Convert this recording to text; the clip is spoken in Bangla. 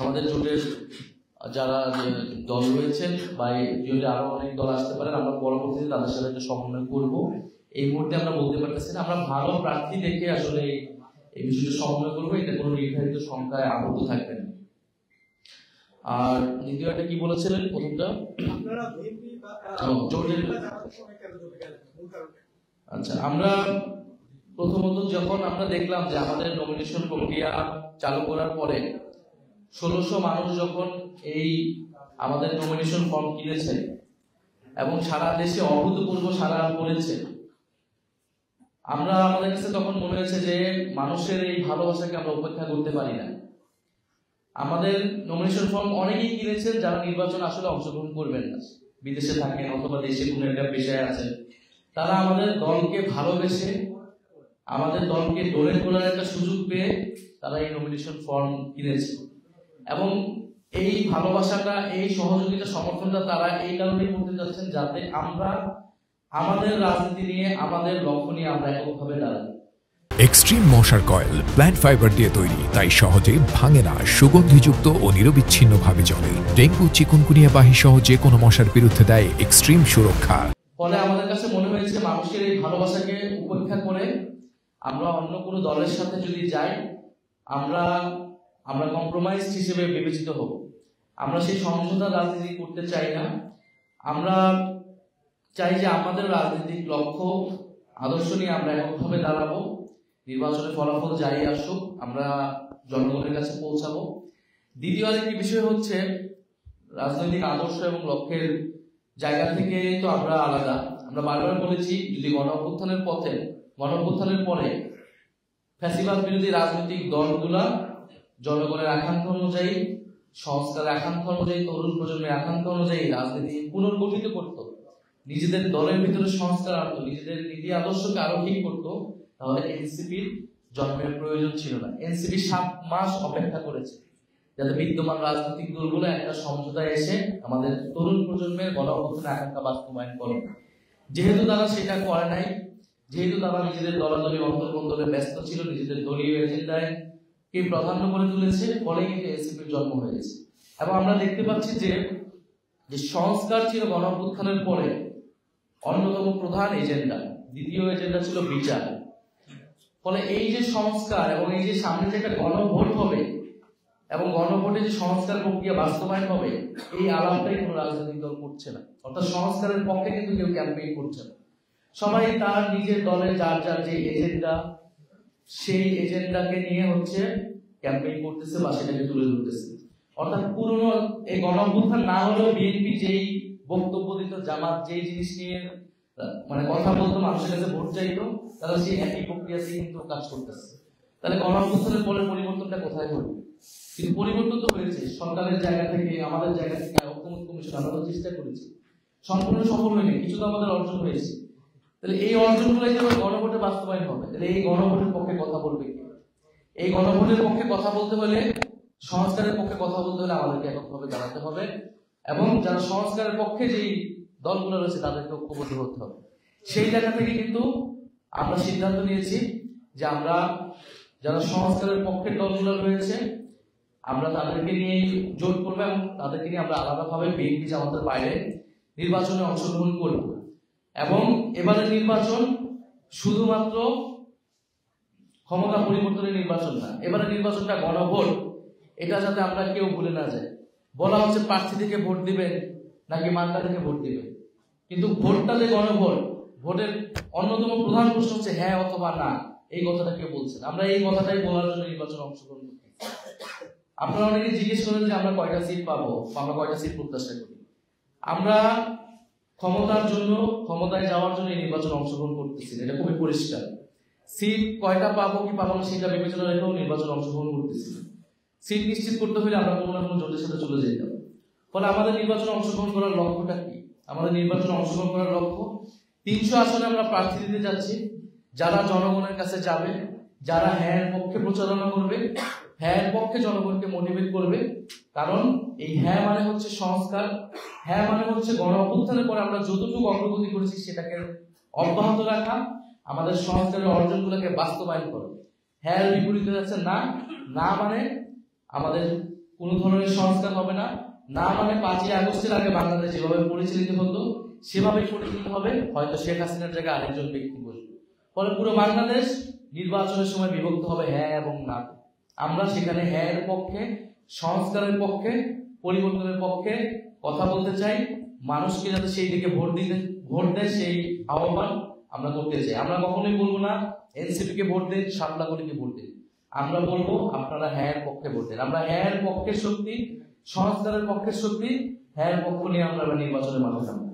আমাদের জোটের যারা দল রয়েছেন বা যদি আরো অনেক দল আসতে পারেন, আমরা পরবর্তীতে তাদের সাথে একটা সমন্বয় করব। এই মুহূর্তে আমরা বলতে পারতেছি না, আমরা ভালো প্রার্থী দেখে আসলে এই বিষয়টা সমন্বয় করবো। এটা কোনো নির্ধারিত সংখ্যায় আবদ্ধ থাকবে না। আর দ্বিতীয়টা কি বলেছিলেন? প্রথমটা আচ্ছা, আমরা প্রথমত যখন আমরা দেখলাম যে আমাদের নমিনেশন প্রক্রিয়া চালু করার পরে 1600 মানুষ যখন এই আমাদের নমিনেশন ফর্ম কিনেছে এবং সারা দেশে অভূতপূর্ব সাড়া পড়েছে, আমরা আমাদের কাছে তখন মনে হয়েছে যে মানুষের এই ভালোবাসাকে আমরা উপেক্ষা করতে পারি না। আমাদের নমিনেশন ফর্ম অনেকেই কিনেছেন যারা নির্বাচন আসলে অংশগ্রহণ করবেন না, বিদেশে থাকেন অথবা দেশে কোনো একটা পেশায় আছেন। তারা আমাদের দলকে ভালোবেসে আমাদের দলকে ডোনেট করার একটা সুযোগ পেয়ে তারা এই নমিনেশন ফর্ম কিনেছে। এবং এই ভালোবাসাটা, এই সহযোগিতা, সমর্থনটা তারা এই কারণেই করতে যাচ্ছেন যাতে আমরা আমাদের রাজনীতি নিয়ে, আমাদের লক্ষ্য নিয়ে আমরা এককভাবে দাঁড়াই। এক্সট্রিম মশার কয়েল প্ল্যান্ট ফাইবার দিয়ে তৈরি, তাই সহজে ভাঙে না, সুগন্ধিযুক্ত ও নিরবিচ্ছিন্নভাবে জ্বলে। ডেঙ্গু, চিকুনগুনিয়া বাহি সহ যে কোনো মশার বিরুদ্ধে দেয় এক্সট্রিম সুরক্ষা। ফলে আমাদের কাছে মনে হয়েছে মানুষের এই ভালোবাসাকে উপেক্ষা করে আমরা অন্য কোনো দলের সাথে যদি যাই, আমরা কম্প্রোমাইজ হিসেবে বিবেচিত হব। আমরা সেই সমঝোতা রাজনীতি করতে চাই না। আমরা চাই যে আমাদের রাজনৈতিক লক্ষ্য, আদর্শ নিয়ে আমরা এককভাবে দাঁড়াবো। নির্বাচনের ফলাফল যাই আসুক, আমরা জনগণের কাছে পৌঁছাবো। দ্বিতীয় আরেকটি বিষয় হচ্ছে, রাজনৈতিক আদর্শ এবং লক্ষ্যের জায়গা থেকে তো আমরা আলাদা। আমরা বারবার বলেছি, যদি গণঅভ্যুত্থানের পরে ফ্যাসিবাদ বিরোধী রাজনৈতিক দলগুলা জনগণের আকাঙ্ক্ষা অনুযায়ী, সংস্কারের আকাঙ্ক্ষা অনুযায়ী, তরুণ প্রজন্মের আকাঙ্ক্ষা অনুযায়ী রাজনীতি পুনর্গঠিত করত, নিজেদের দলের ভিতরে সংস্কার আনত, নিজেদের নীতি আদর্শকে আরো ঠিক করত, তাহলে এনসিপির জন্মের প্রয়োজন ছিল না। এনসিপি 7 মাস অপেক্ষা করেছে যাতে বিদ্যমান রাজনৈতিক দলগুলো একটা সমঝোতায় এসে আমাদের তরুণ প্রজন্মের গণঅভ্যুত্থানের আকাঙ্ক্ষা বাস্তবায়ন করে। যেহেতু তারা সেটা করে নাই, যেহেতু তারা নিজেদের দলাদলি অন্তর্বন্দলে ব্যস্ত ছিল, নিজেদের দলীয় এজেন্ডায় কে প্রাধান্য করে তুলেছে, ফলে কিন্তু এনসিপির জন্ম হয়েছে। এবং আমরা দেখতে পাচ্ছি যে সংস্কার ছিল গণঅভ্যুত্থানের পরে অন্যতম প্রধান এজেন্ডা। দ্বিতীয় এজেন্ডা ছিল বিচার। ফলে এই যে সংস্কার এবং এই যে সামনে যে একটা গণভোট হবে এবং গণভোটে যে সংস্কার প্রক্রিয়া বাস্তবায়ন হবে, এই আলাপটাই কোনো রাজনৈতিক দল করছে না। অর্থাৎ সংস্কারের পক্ষে কিন্তু কেউ ক্যাম্পেইন করছে না। সবাই তার নিজের দলে যার যার যে এজেন্ডা, সেই এজেন্ডাকে নিয়ে হচ্ছে ক্যাম্পেইন করতেছে বা সেটাকে তুলে ধরতেছে। অর্থাৎ পুরনো এই গণঅভ্যুত্থান না হলেও বিএনপি যেই বক্তব্য দিত, জামাত যেই জিনিস নিয়ে মানে কথা বলতো, মানুষের কাছে ভোট চাইতো, তারা সেই একই প্রক্রিয়াতে কিন্তু কাজ করতেছে। তাহলে গণঅভ্যুত্থানের পরে পরিবর্তনটা কোথায় হলো? কিন্তু পরিবর্তন তো হয়েছে সরকারের জায়গা থেকে, আমাদের জায়গা থেকে। ঐক্যমত্য কমিশন আমরা তো চেষ্টা করেছি, সম্পূর্ণ সফল হয়নি, কিছু তো আমাদের অর্জন হয়েছে। তাহলে এই অর্জনগুলোই যখন গণভোটে বাস্তবায়ন হবে, তাহলে এই গণভোটের পক্ষে কথা বলবে কে? এই গণভোটের পক্ষে কথা বলতে হলে, সংস্কারের পক্ষে কথা বলতে হলে আমাদেরকে এককভাবে দাঁড়াতে হবে এবং যারা সংস্কারের পক্ষে যেই দলগুলো রয়েছে তাদেরকে ঐক্যবদ্ধ হতে হবে। সেই জায়গা থেকে কিন্তু আমরা সিদ্ধান্ত নিয়েছি যে আমরা যারা সংস্কারের পক্ষের দলগুলো রয়েছে, আমরা তাদেরকে নিয়ে জোট করবো এবং তাদেরকে নিয়ে আমরা আলাদাভাবে বিএনপি জামাতের বাইরে নির্বাচনে অংশগ্রহণ করব। এবং এবারের নির্বাচন শুধুমাত্র ক্ষমতা পরিবর্তনের নির্বাচন না, এবারের নির্বাচনটা গণভোট। এটা যাতে আমরা কেউ ভুলে না যাই। বলা হচ্ছে প্রার্থী থেকে ভোট দিবেন নাকি মার্কা থেকে ভোট দিবেন, কিন্তু ভোটটা যে গণভোট, ভোটের অন্যতম প্রধান প্রশ্ন হচ্ছে হ্যাঁ অথবা না। এই কথাটা কেউ বলছেন, আমরা এই কথাটাই বলার জন্য নির্বাচনে অংশগ্রহণ করছি। আপনারা অনেকে জিজ্ঞেস করেন যে আমরা কয়টা সিট পাবো, আমরা কয়টা সিট প্রত্যাশা করি। আমরা ক্ষমতার জন্য, ক্ষমতায় যাওয়ার জন্য এই নির্বাচনে অংশগ্রহণ করতেছি, এটা খুবই পরিষ্কার। সিট কয়টা পাবো কি পাবো না সেটা বিবেচনা রেখেও নির্বাচনে অংশগ্রহণ করতেছি। সিট নিশ্চিত করতে হলে আমরা কোনো না কোনো জোটের সাথে চলে যেতাম। ফলে আমাদের নির্বাচনে অংশগ্রহণ করার লক্ষ্যটা কি? আমাদের নির্বাচনে অংশগ্রহণ করার লক্ষ্য 300 আসনে আমরা প্রার্থী দিতে যাচ্ছি, যারা জনগণের কাছে যাবে, যারা হ্যাঁ পক্ষে প্রচারণা করবে, হ্যাঁ পক্ষে জনগণকে মোটিভেট করবে। কারণ এই হ্যাঁ মানে হচ্ছে সংস্কার, হ্যাঁ মানে হচ্ছে গণঅভ্যুত্থানের পরে আমরা যতটুকু অগ্রগতি করেছি সেটাকে অব্যাহত রাখা, আমাদের সংস্কারের অর্জনগুলোকে বাস্তবায়ন করা। হ্যাঁ বিপরীতে যাচ্ছে না, না মানে আমাদের কোনো ধরনের সংস্কার হবে না। না মানে 5ই আগস্টের আগে বাংলাদেশ যেভাবে পরিচালিত হতো সেভাবে পরিচালিত হবে, হয়তো শেখ হাসিনার জায়গায় আরেকজন ব্যক্তি বসবে। ফলে পুরো বাংলাদেশ নির্বাচনের সময় বিভক্ত হবে হ্যাঁ এবং না। আমরা সেখানে হ্যাঁ এর পক্ষে, সংস্কারের পক্ষে, পরিবর্তনের পক্ষে কথা বলতে চাই। মানুষকে যাতে সেই দিকে ভোট দেয় সেই আহ্বান আমরা করতে চাই। আমরা কখনোই বলবো না এনসিপি কে ভোট দিন, শাপলা কলিকে ভোট দিন। আমরা বলবো আপনারা হ্যাঁ এর পক্ষে ভোট দেন। আমরা হ্যাঁ এর পক্ষের শক্তি, সংস্কারের পক্ষের শক্তি, হ্যাঁ এর পক্ষ নিয়ে আমরা নির্বাচনের মাঠে নামবো।